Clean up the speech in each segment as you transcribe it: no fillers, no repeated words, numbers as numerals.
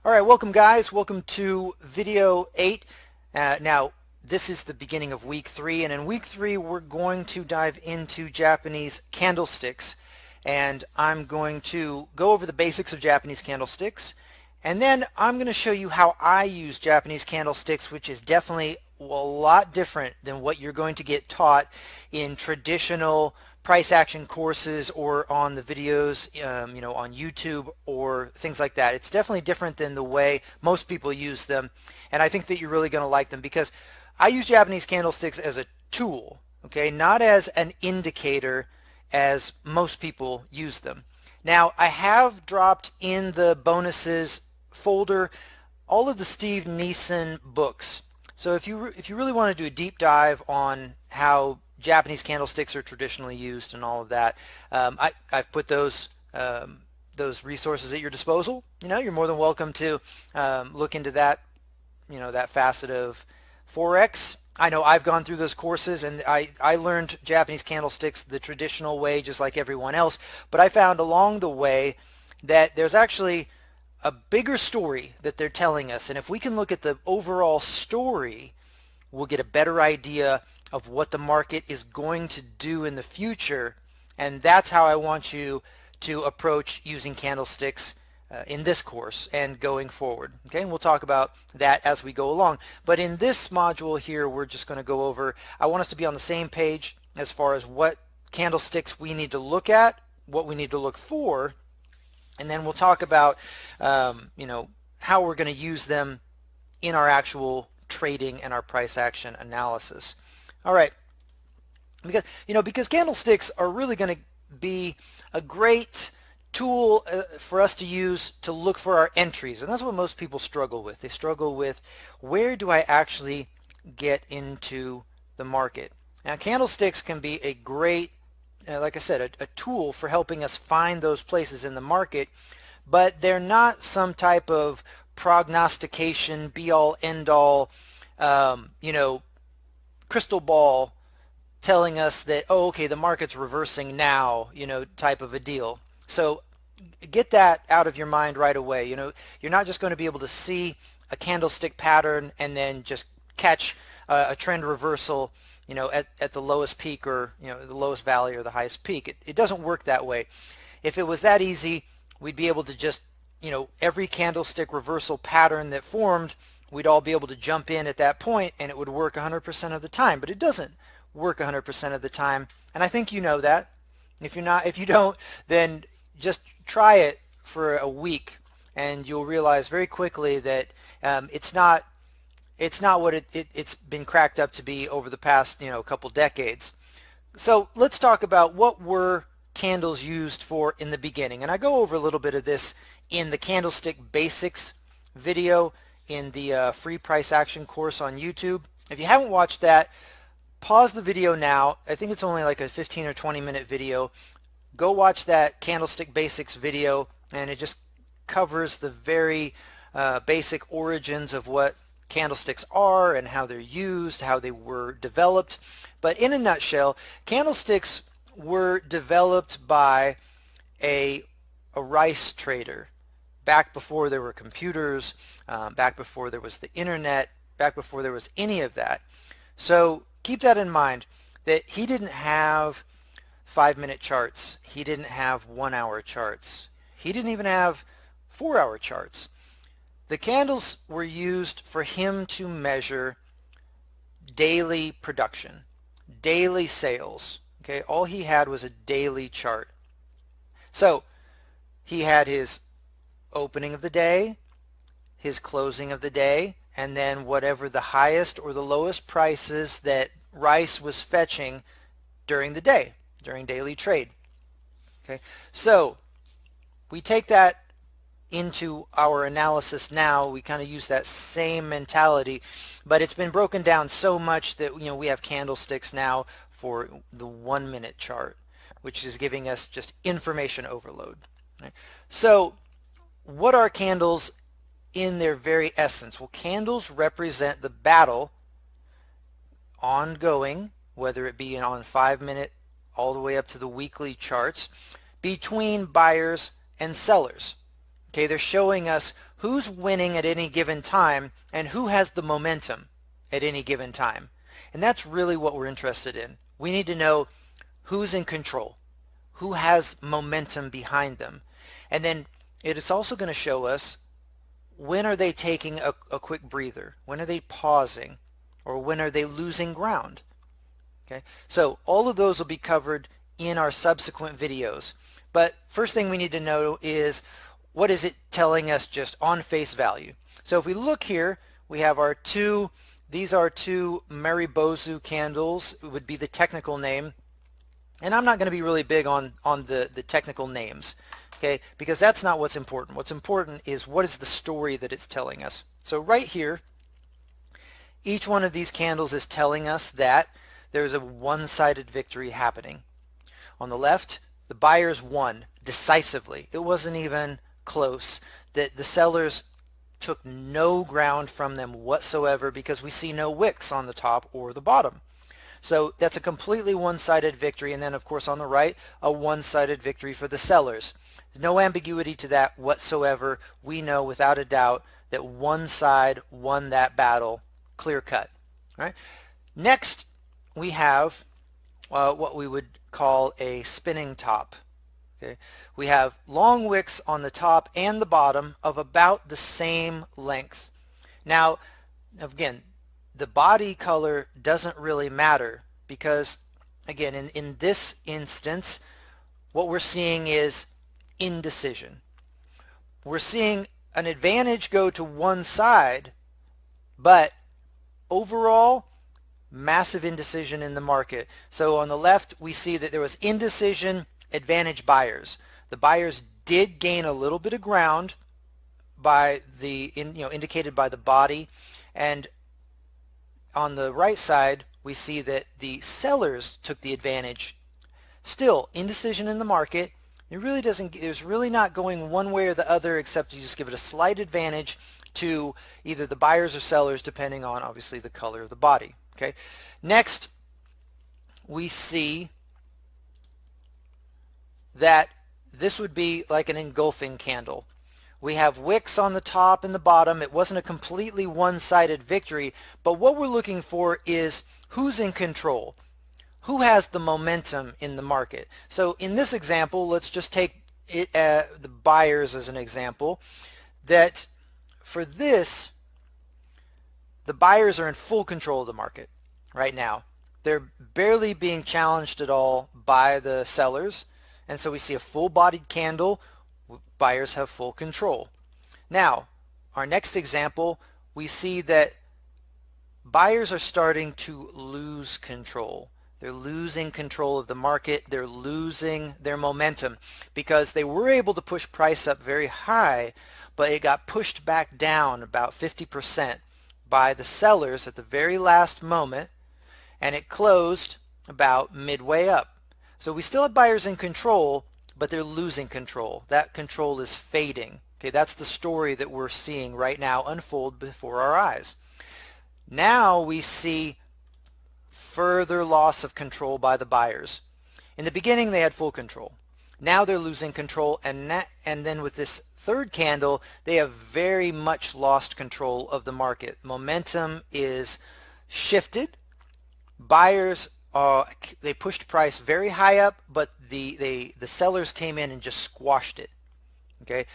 All right, welcome guys. Welcome to video 8. Now, this is the beginning of week 3, and in week 3 we're going to dive into Japanese candlesticks, and I'm going to go over the basics of Japanese candlesticks, and then I'm going to show you how I use Japanese candlesticks, which is definitely a lot different than what you're going to get taught in traditional price action courses or on the videos, on YouTube or things like that. It's definitely different than the way most people use them, and I think that you're really going to like them because I use Japanese candlesticks as a tool, okay, not as an indicator as most people use them. Now, I have dropped in the bonuses folder all of the Steve Neeson books. So if you really want to do a deep dive on how Japanese candlesticks are traditionally used and all of that, I've put those resources at your disposal. You're more than welcome to look into that, that facet of Forex. I know I've gone through those courses, and I learned Japanese candlesticks the traditional way just like everyone else, but I found along the way that there's actually a bigger story that they're telling us, and if we can look at the overall story, we'll get a better idea of what the market is going to do in the future, and that's how I want you to approach using candlesticks in this course and going forward. Okay, and we'll talk about that as we go along. But in this module here, we're just going to go over, I want us to be on the same page as far as what candlesticks we need to look at, what we need to look for, and then we'll talk about how we're going to use them in our actual trading and our price action analysis. All right, because candlesticks are really going to be a great tool for us to use to look for our entries, and that's what most people struggle with. They struggle with, where do I actually get into the market? Now, candlesticks can be a great, like I said, a tool for helping us find those places in the market, but they're not some type of prognostication, be-all, end-all, crystal ball telling us that, oh, okay, the market's reversing now, type of a deal. So get that out of your mind right away. You're not just going to be able to see a candlestick pattern and then just catch a trend reversal, at the lowest peak or, the lowest valley or the highest peak. It doesn't work that way. If it was that easy, we'd be able to just, every candlestick reversal pattern that formed, we'd all be able to jump in at that point and it would work 100% of the time, but it doesn't work 100% of the time, and I think you know that. If you don't, then just try it for a week and you'll realize very quickly that it's not what it's been cracked up to be over the past couple decades. So let's talk about what were candles used for in the beginning, and I go over a little bit of this in the candlestick basics video in the free price action course on YouTube. If you haven't watched that, pause the video now. I think it's only like a 15 or 20 minute video. Go watch that candlestick basics video, and it just covers the very basic origins of what candlesticks are and how they're used, how they were developed. But in a nutshell, candlesticks were developed by a rice trader back before there were computers, back before there was the internet, back before there was any of that. So keep that in mind, that he didn't have 5-minute charts. He didn't have 1-hour charts. He didn't even have 4-hour charts. The candles were used for him to measure daily production, daily sales. Okay, all he had was a daily chart. So he had his opening of the day, his closing of the day, and then whatever the highest or the lowest prices that rice was fetching during the day, during daily trade. Okay, so we take that into our analysis now. We kind of use that same mentality, but it's been broken down so much that we have candlesticks now for the 1-minute chart, which is giving us just information overload. Right? So what are candles in their very essence? Well, candles represent the battle ongoing, whether it be on 5-minute all the way up to the weekly charts, between buyers and sellers. Okay, they're showing us who's winning at any given time and who has the momentum at any given time. And that's really what we're interested in. We need to know who's in control, who has momentum behind them. And then it is also going to show us when are they taking a quick breather, when are they pausing, or when are they losing ground. Okay, so all of those will be covered in our subsequent videos. But first thing we need to know is, what is it telling us just on face value? So if we look here, we have our these are two Maribozu candles, it would be the technical name. And I'm not going to be really big on the technical names, okay, because that's not what's important. What's important is what is the story that it's telling us. So right here, each one of these candles is telling us that there's a one-sided victory happening. On the left, the buyers won decisively. It wasn't even close. That the sellers took no ground from them whatsoever because we see no wicks on the top or the bottom. So that's a completely one-sided victory. And then of course on the right, a one-sided victory for the sellers. No ambiguity to that whatsoever. We know without a doubt that one side won that battle, clear cut. All right. Next, we have what we would call a spinning top. Okay. We have long wicks on the top and the bottom of about the same length. Now, again, the body color doesn't really matter because, again, in this instance, what we're seeing is indecision. We're seeing an advantage go to one side, but overall, massive indecision in the market. So on the left, we see that there was indecision, advantage buyers. The buyers did gain a little bit of ground by indicated by the body, and on the right side, we see that the sellers took the advantage. Still, indecision in the market. There's really not going one way or the other, except you just give it a slight advantage to either the buyers or sellers, depending on obviously the color of the body. Okay. Next, we see that this would be like an engulfing candle. We have wicks on the top and the bottom. It wasn't a completely one-sided victory, but what we're looking for is who's in control, who has the momentum in the market. So in this example, let's just take the buyers as an example, that for this, the buyers are in full control of the market right now. They're barely being challenged at all by the sellers. And so we see a full-bodied candle. Buyers have full control. Now, our next example, we see that buyers are starting to lose control. They're losing control of the market. They're losing their momentum because they were able to push price up very high, but it got pushed back down about 50% by the sellers at the very last moment, and it closed about midway up. So we still have buyers in control, but they're losing control. That control is fading. Okay, that's the story that we're seeing right now unfold before our eyes. Now we see further loss of control by the buyers. In the beginning, they had full control. Now they're losing control, and then with this third candle, they have very much lost control of the market. Momentum is shifted. Buyers they pushed price very high up, but the sellers came in and just squashed it. Okay,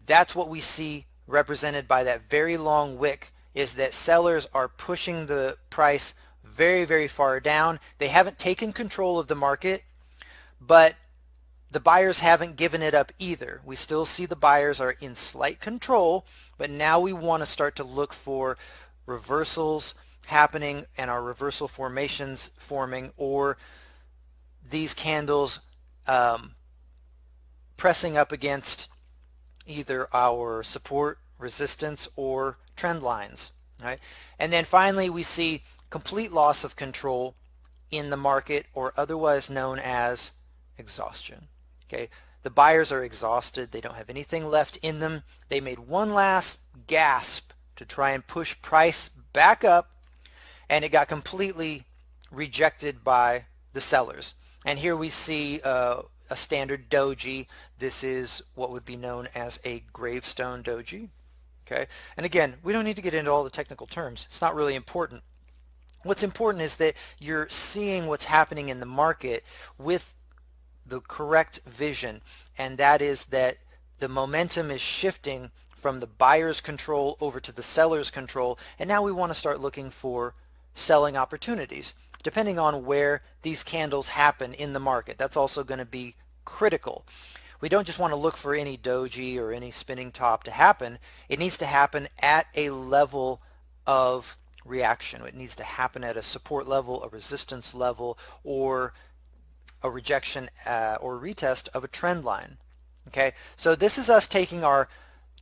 that's what we see represented by that very long wick, is that sellers are pushing the price very, very far down. They haven't taken control of the market, but the buyers haven't given it up either. We still see the buyers are in slight control, but now we want to start to look for reversals happening and our reversal formations forming, or these candles pressing up against either our support, resistance, or trend lines. Right? And then finally we see complete loss of control in the market, or otherwise known as exhaustion. Okay, the buyers are exhausted. They don't have anything left in them. They made one last gasp to try and push price back up, and it got completely rejected by the sellers. And here we see a standard doji. This is what would be known as a gravestone doji. Okay, and again, we don't need to get into all the technical terms. It's not really important. What's important is that you're seeing what's happening in the market with the correct vision, and that is that the momentum is shifting from the buyer's control over to the seller's control, and now we want to start looking for selling opportunities depending on where these candles happen in the market. That's also going to be critical. We don't just want to look for any doji or any spinning top to happen. It needs to happen at a level of reaction. It needs to happen at a support level, a resistance level, or a rejection or retest of a trend line. Okay, so this is us taking our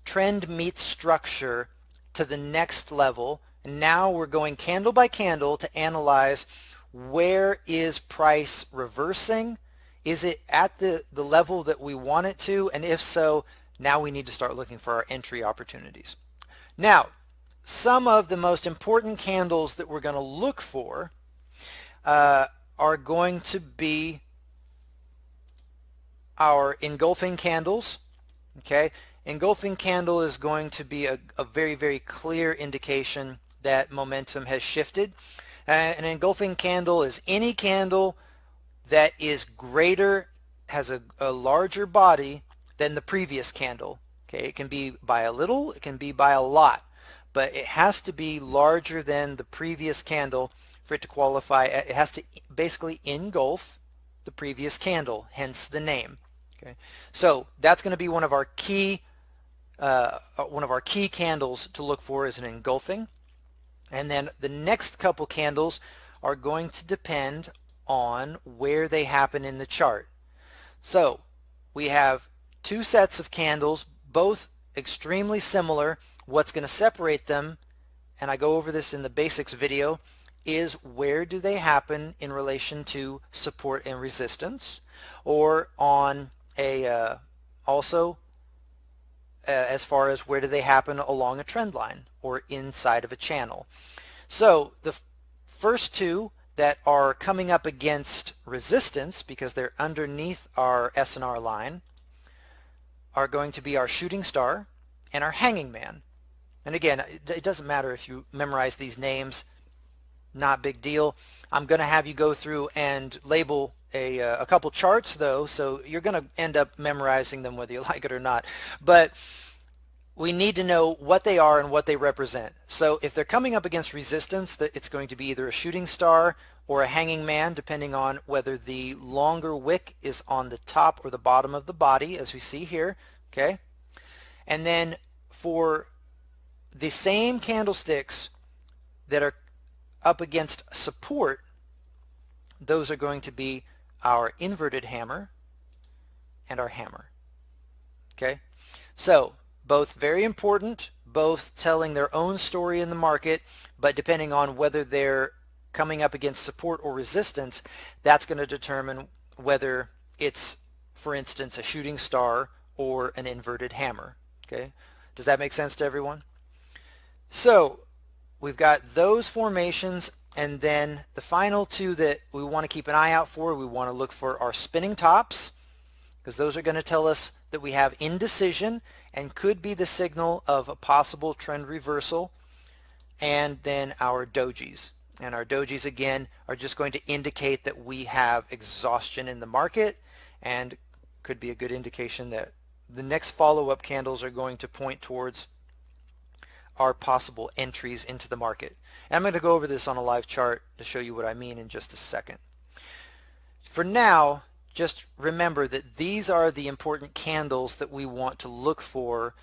trend meets structure to the next level. And now we're going candle by candle to analyze where is price reversing. Is it at the level that we want it to? And if so, now we need to start looking for our entry opportunities. Now, some of the most important candles that we're going to look for are going to be our engulfing candles. Okay, engulfing candle is going to be a very, very clear indication that momentum has shifted. An engulfing candle is any candle that is greater, has a larger body than the previous candle. Okay, it can be by a little, it can be by a lot, but it has to be larger than the previous candle for it to qualify. It has to basically engulf the previous candle, hence the name. Okay, so that's going to be one of our key candles to look for is an engulfing. And then the next couple candles are going to depend on where they happen in the chart. So we have two sets of candles, both extremely similar. What's going to separate them, and I go over this in the basics video, is where do they happen in relation to support and resistance, or on a also as far as where do they happen along a trend line or inside of a channel. So the first two that are coming up against resistance, because they're underneath our S&R line, are going to be our shooting star and our hanging man. And again, it doesn't matter if you memorize these names, not big deal. I'm going to have you go through and label a couple charts though, so you're going to end up memorizing them whether you like it or not. But we need to know what they are and what they represent. So if they're coming up against resistance, it's going to be either a shooting star or a hanging man, depending on whether the longer wick is on the top or the bottom of the body, as we see here. Okay, and then for the same candlesticks that are up against support, those are going to be our inverted hammer and our hammer. Okay, so both very important, both telling their own story in the market, but depending on whether they're coming up against support or resistance, that's going to determine whether it's, for instance, a shooting star or an inverted hammer. Okay, does that make sense to everyone? So we've got those formations, and then the final two that we want to keep an eye out for, we want to look for our spinning tops, because those are going to tell us that we have indecision and could be the signal of a possible trend reversal, and then our dojis. And our dojis, again, are just going to indicate that we have exhaustion in the market, and could be a good indication that the next follow-up candles are going to point towards our possible entries into the market. And I'm going to go over this on a live chart to show you what I mean in just a second. For now, just remember that these are the important candles that we want to look for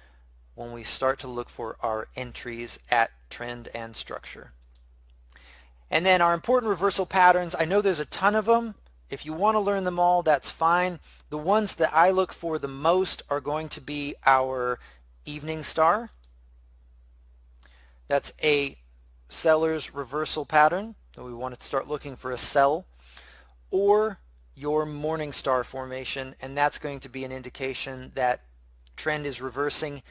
when we start to look for our entries at trend and structure. And then our important reversal patterns, I know there's a ton of them. If you want to learn them all, that's fine. The ones that I look for the most are going to be our evening star. That's a seller's reversal pattern, so we want to start looking for a sell, or your morning star formation, and that's going to be an indication that trend is reversing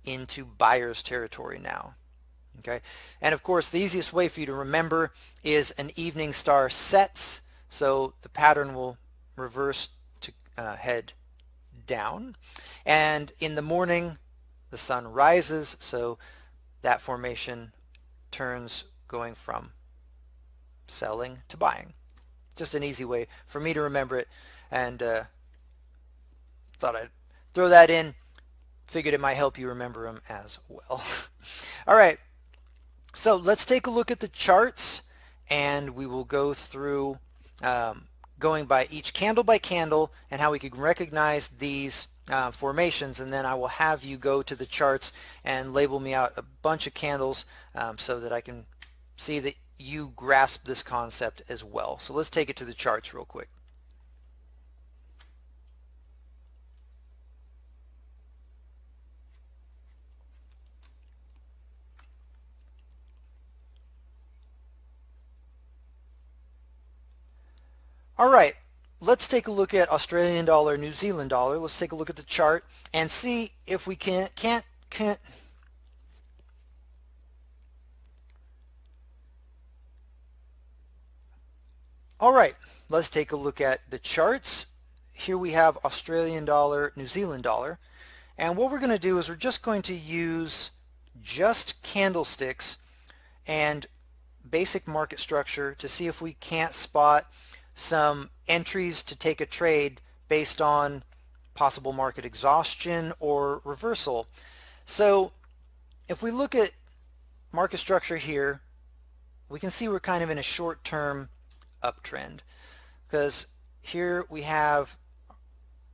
into buyer's territory now. Okay, and of course the easiest way for you to remember is an evening star sets, so the pattern will reverse to head down, and in the morning the the sun rises, so that formation turns going from selling to buying. Just an easy way for me to remember it, and thought I'd throw that in. Figured it might help you remember them as well. All right, so let's take a look at the charts, and we will go through going by each candle by candle and how we can recognize these formations, and then I will have you go to the charts and label me out a bunch of candles so that I can see that you grasp this concept as well. So let's take it to the charts real quick. All right, let's take a look at Australian dollar, New Zealand dollar. Let's take a look at the chart and see if we can't. All right, let's take a look at the charts. Here we have Australian dollar, New Zealand dollar. And what we're going to do is we're just going to use just candlesticks and basic market structure to see if we can't spot some entries to take a trade based on possible market exhaustion or reversal. So if we look at market structure here, we can see we're kind of in a short-term uptrend, because here we have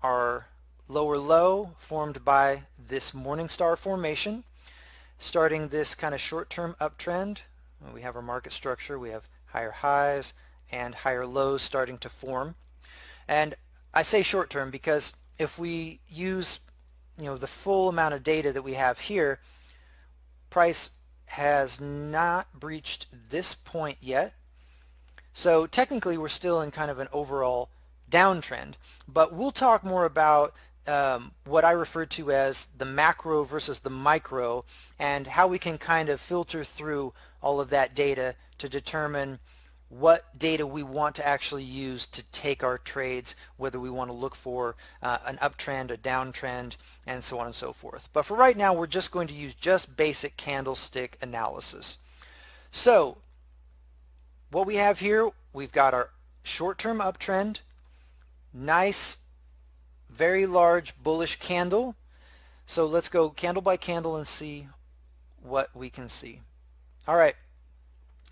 our lower low formed by this Morningstar formation starting this kind of short-term uptrend. We have our market structure, we have higher highs and higher lows starting to form. And I say short-term because if we use the full amount of data that we have here, price has not breached this point yet. So technically we're still in kind of an overall downtrend, but we'll talk more about what I refer to as the macro versus the micro and how we can kind of filter through all of that data to determine what data we want to actually use to take our trades, whether we want to look for an uptrend, a downtrend, and so on and so forth. But for right now, we're just going to use just basic candlestick analysis. So what we have here, we've got our short-term uptrend, nice, very large bullish candle. So let's go candle by candle and see what we can see. All right,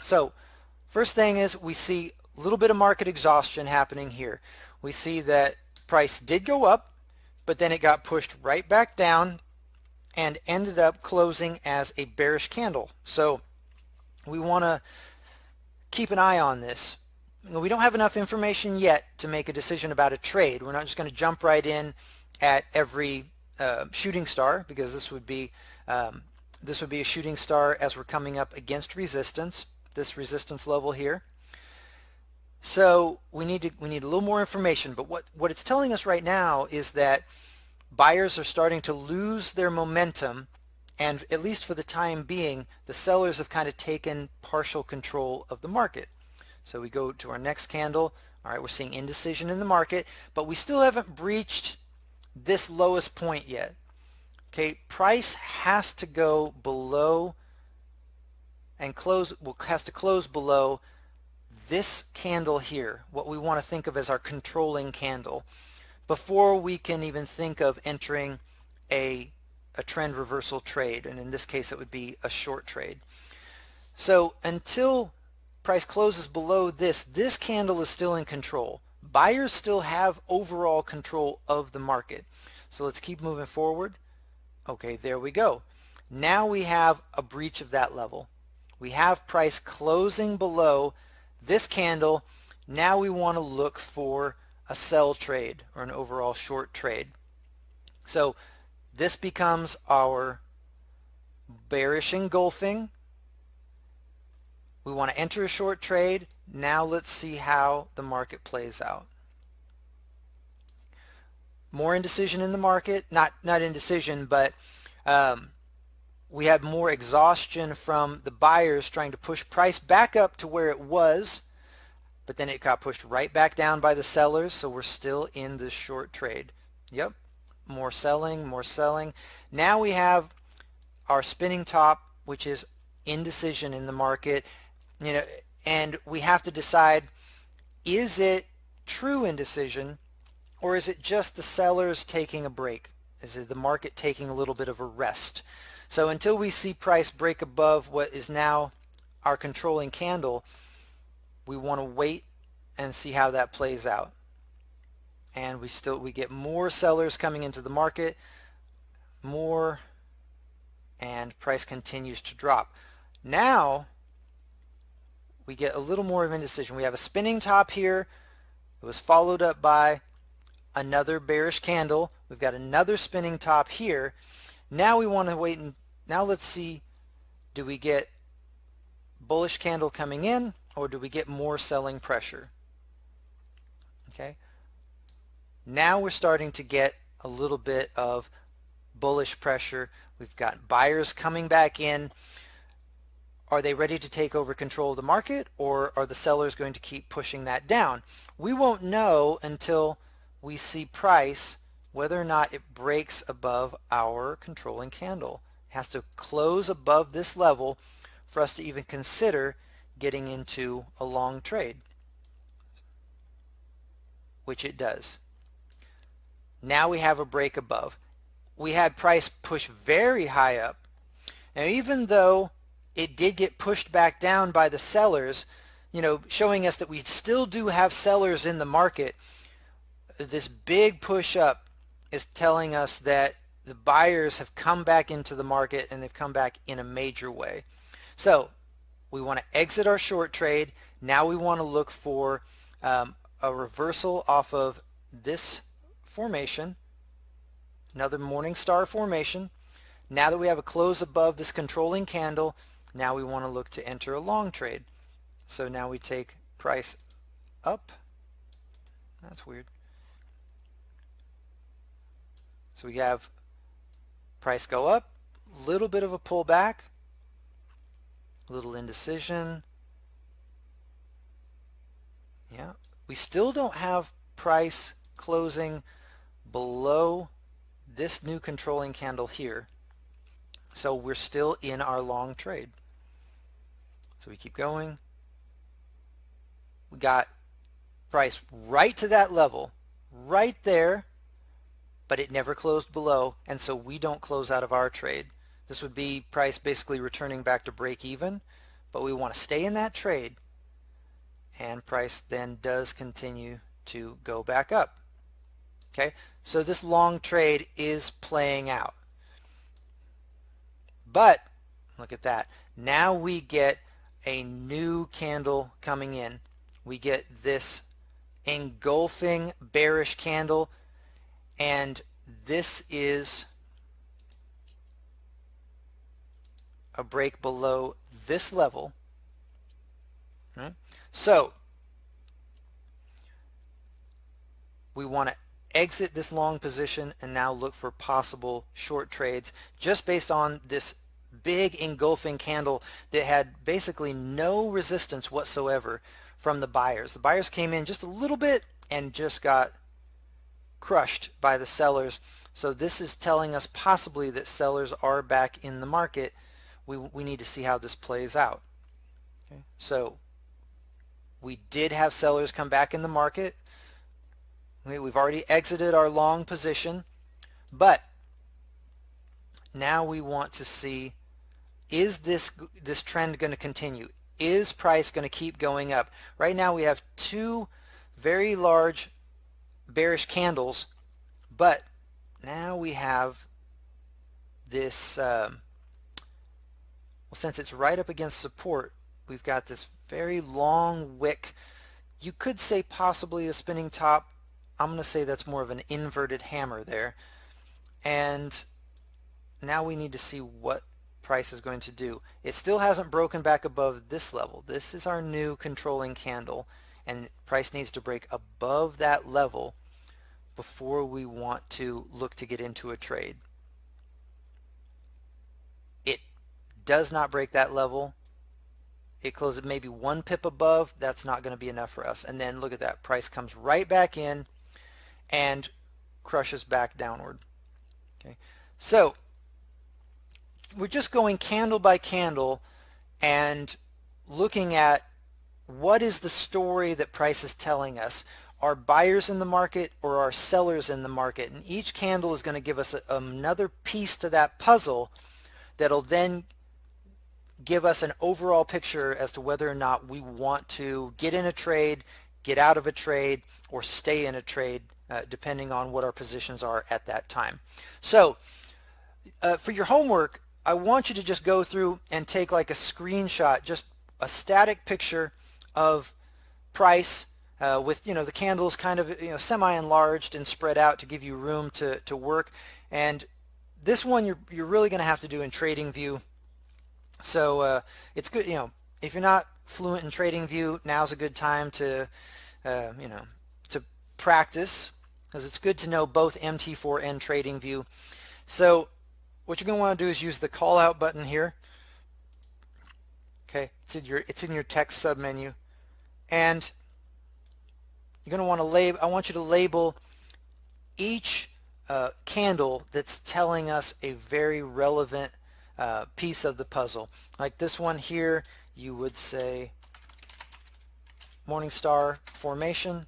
so first thing is we see a little bit of market exhaustion happening here. We see that price did go up, but then it got pushed right back down and ended up closing as a bearish candle. So we want to keep an eye on this. We don't have enough information yet to make a decision about a trade. We're not just going to jump right in at every shooting star, because this would be a shooting star as we're coming up against resistance, this resistance level here. So we need a little more information, but what it's telling us right now is that buyers are starting to lose their momentum, and at least for the time being, the sellers have kind of taken partial control of the market. So we go to our next candle. All right, we're seeing indecision in the market, but we still haven't breached this lowest point yet. Okay, price has to go below and has to close below this candle here, what we want to think of as our controlling candle, before we can even think of entering a trend reversal trade, and in this case it would be a short trade. So until price closes below this candle is still in control. Buyers still have overall control of the market. So let's keep moving forward. Okay, there we go. Now we have a breach of that level. We have price closing below this candle. Now we want to look for a sell trade or an overall short trade. So this becomes our bearish engulfing. We want to enter a short trade. Now let's see how the market plays out. More indecision in the market, not indecision, but we have more exhaustion from the buyers trying to push price back up to where it was, but then it got pushed right back down by the sellers, so we're still in this short trade. Yep, more selling, more selling. Now we have our spinning top, which is indecision in the market, you know, and we have to decide, is it true indecision or is it just the sellers taking a break? Is it the market taking a little bit of a rest? So until we see price break above what is now our controlling candle, we want to wait and see how that plays out. And we get more sellers coming into the market, more, and price continues to drop. Now we get a little more of indecision. We have a spinning top here. It was followed up by another bearish candle. We've got another spinning top here. Now we want to wait, and now let's see, do we get bullish candle coming in or do we get more selling pressure? Okay. Now we're starting to get a little bit of bullish pressure. We've got buyers coming back in. Are they ready to take over control of the market, or are the sellers going to keep pushing that down? We won't know until we see price whether or not it breaks above our controlling candle. It has to close above this level for us to even consider getting into a long trade, which it does. Now we have a break above. We had price push very high up. Now even though it did get pushed back down by the sellers, you know, showing us that we still do have sellers in the market, this big push up is telling us that the buyers have come back into the market, and they've come back in a major way. So we want to exit our short trade. Now we want to look for a reversal off of this formation, another morning star formation. Now that we have a close above this controlling candle, now we want to look to enter a long trade. So now we take price up. That's weird. So we have price go up, little bit of a pullback, little indecision. Yeah, we still don't have price closing below this new controlling candle here. So we're still in our long trade. So we keep going. We got price right to that level, right there, but it never closed below, and so we don't close out of our trade. This would be price basically returning back to break even, but we want to stay in that trade, and price then does continue to go back up. Okay, so this long trade is playing out. But look at that. Now we get a new candle coming in. We get this engulfing bearish candle, and this is a break below this level. Right? So we want to exit this long position and now look for possible short trades just based on this big engulfing candle that had basically no resistance whatsoever from the buyers. The buyers came in just a little bit and just got crushed by the sellers. So this is telling us possibly that sellers are back in the market. We need to see how this plays out. Okay. So we did have sellers come back in the market. We've already exited our long position, but now we want to see, is this trend going to continue? Is price going to keep going up? Right now we have two very large bearish candles, but now we have this, well, since it's right up against support, we've got this very long wick. You could say possibly a spinning top. I'm going to say that's more of an inverted hammer there. And now we need to see what price is going to do. It still hasn't broken back above this level. This is our new controlling candle, and price needs to break above that level before we want to look to get into a trade. It does not break that level. It closes maybe 1 pip above. That's not going to be enough for us. And then look at that. Price comes right back in and crushes back downward. Okay, so we're just going candle by candle and looking at what is the story that price is telling us. Are buyers in the market or are sellers in the market? And each candle is going to give us another piece to that puzzle that'll then give us an overall picture as to whether or not we want to get in a trade, get out of a trade, or stay in a trade, depending on what our positions are at that time. So for your homework, I want you to just go through and take like a screenshot, just a static picture of price with the candles kind of semi-enlarged and spread out to give you room to work. And this one you're really going to have to do in TradingView. So it's good, if you're not fluent in TradingView, now's a good time to to practice, because it's good to know both MT4 and TradingView. So what you're going to want to do is use the call out button here. Okay, it's in your text submenu, and you're going to want to label. I want you to label each candle that's telling us a very relevant piece of the puzzle. Like this one here, you would say Morningstar formation.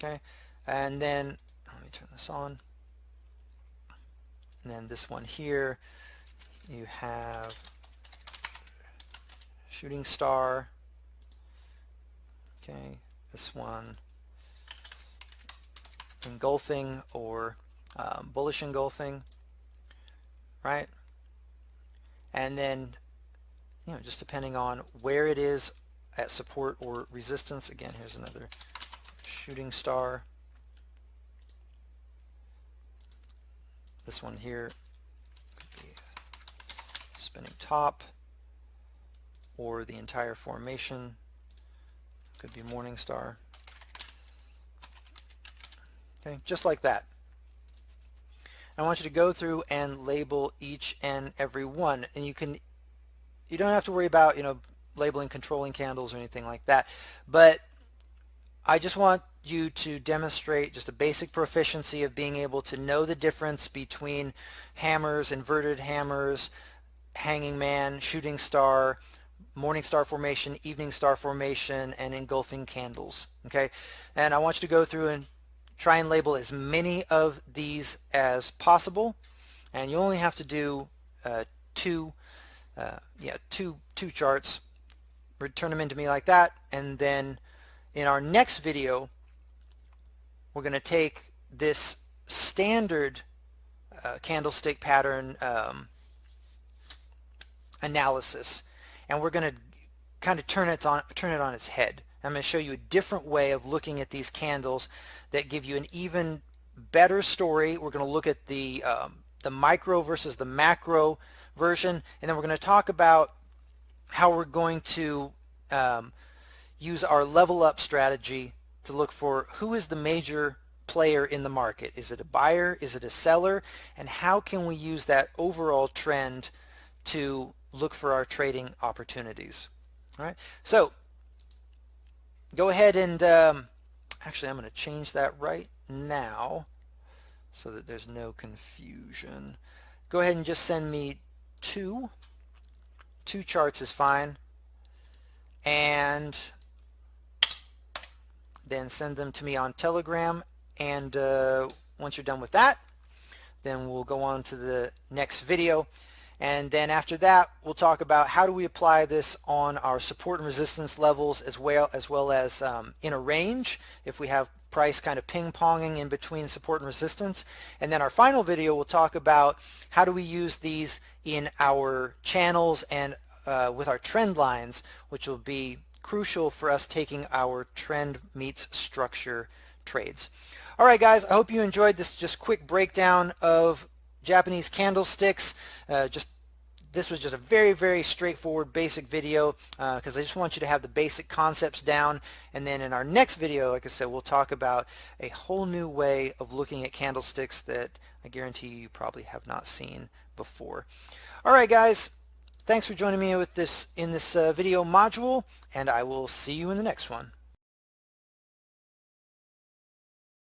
Okay, and then let me turn this on. And then this one here, you have shooting star. Okay, this one engulfing or bullish engulfing, right? And then just depending on where it is at support or resistance. Again, here's another shooting star. This one here could be spinning top, or the entire formation could be Morningstar. Okay, just like that. I want you to go through and label each and every one, and you don't have to worry about labeling controlling candles or anything like that, but I just want you to demonstrate just a basic proficiency of being able to know the difference between hammers, inverted hammers, hanging man, shooting star, morning star formation, evening star formation, and engulfing candles. Okay, and I want you to go through and try and label as many of these as possible, and you only have to do two charts. Return them into me like that, and then in our next video we're going to take this standard candlestick pattern analysis, and we're going to kind of turn it on its head. I'm going to show you a different way of looking at these candles that give you an even better story. We're going to look at the micro versus the macro version, and then we're going to talk about how we're going to use our level up strategy to look for who is the major player in the market. Is it a buyer? Is it a seller? And how can we use that overall trend to look for our trading opportunities? All right, so go ahead and actually I'm going to change that right now so that there's no confusion. Go ahead and just send me two charts is fine, and then send them to me on Telegram, and once you're done with that, then we'll go on to the next video. And then after that, we'll talk about how do we apply this on our support and resistance levels, as well as in a range, if we have price kind of ping-ponging in between support and resistance. And then our final video will talk about how do we use these in our channels and with our trend lines, which will be crucial for us taking our trend meets structure trades. All right, guys, I hope you enjoyed this just quick breakdown of Japanese candlesticks. This was just a very, very straightforward basic video because I just want you to have the basic concepts down, and then in our next video, like I said, we'll talk about a whole new way of looking at candlesticks that I guarantee you probably have not seen before. All right, guys, thanks for joining me with this in this video module, and I will see you in the next one.